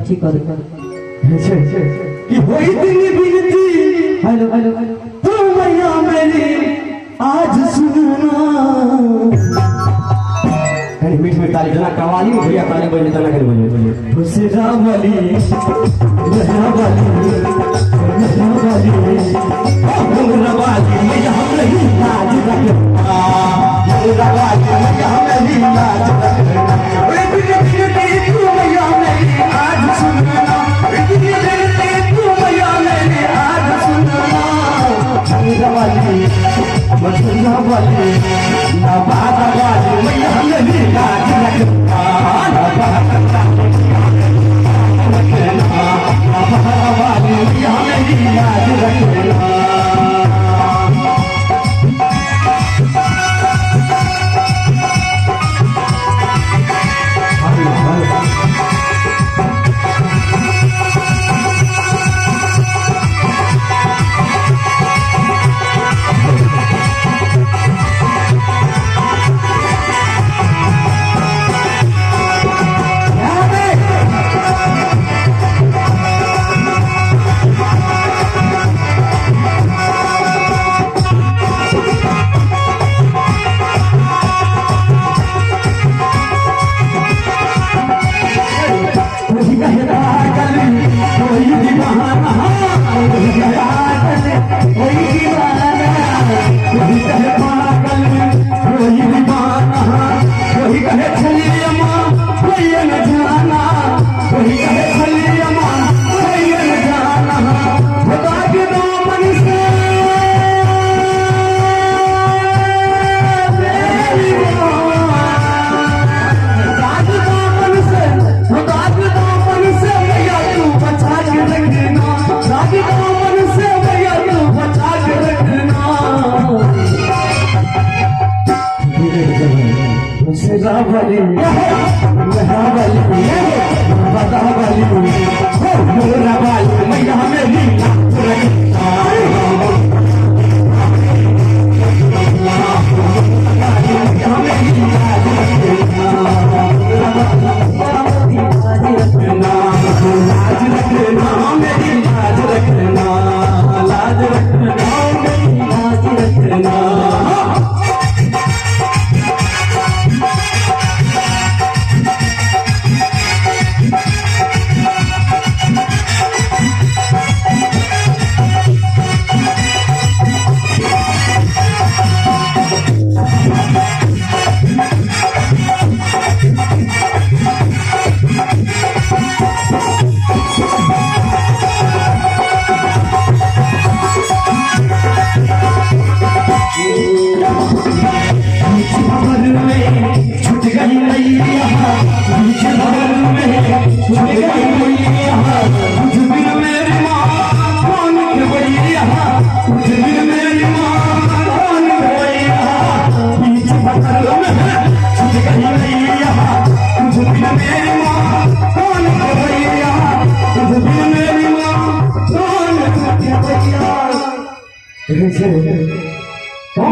ठीक कर कि होई दिन बीती हेलो हेलो तो मैया मेरी आज सुनना कहीं मीठ में ताली जना कवाली में भैया ताली बजे तना कर बजे हुसैरा वाली लहरा वाली हमरा वाली मैया हम नहीं लाज रखना हमरा वाली मैया हम नहीं लाज रखना ओए बिन तू मैया मेरी आज सुनना बिन तू मैया मेरी आज सुनना हमरा वाली मधुरा वाली नवादा वाली मैया हम नहीं लाज रखना नवादा वाली मैया हम नहीं लाज रखना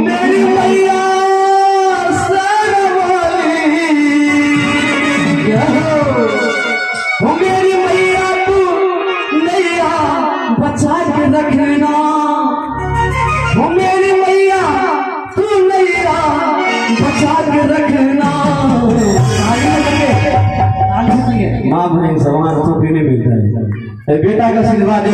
मेरी मैया मेरी मैया तू नैया बचा के रखना हो मेरी मैया तू नैया बचा के रखना माँ बहन समान तो पीने मिलता है बेटा का आशीर्वाद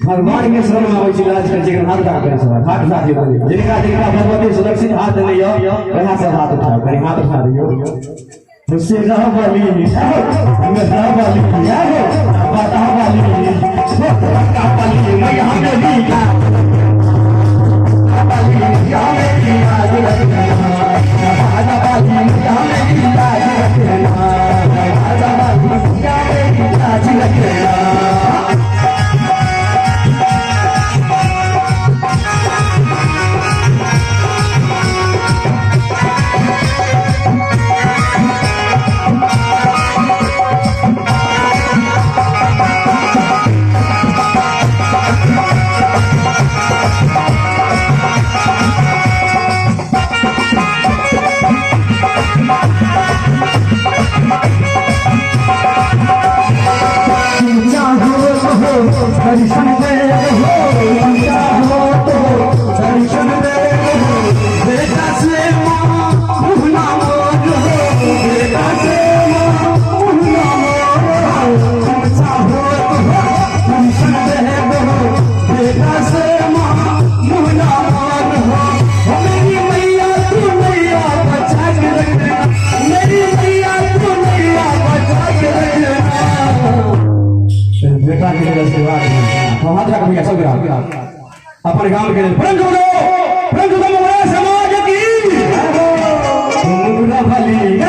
भगवान के शरण में आवे इलाज कर जे हाथ उठा कर सब हाथ उठा दियो जिनका जिनका भगवती सुरक्षित हाथ ले लियो वहां से हाथ उठाओ कहीं हाथ उठा दियो मुझसे रह वाली मैं रह वाली यारो बता वाली का वाली मैं यहां पे भी का वाली यहां में भी आज रखना आजा वाली यहां में भी आज रखना आजा वाली यहां में भी आज रखना अपन गांव के परंतु समाज की भली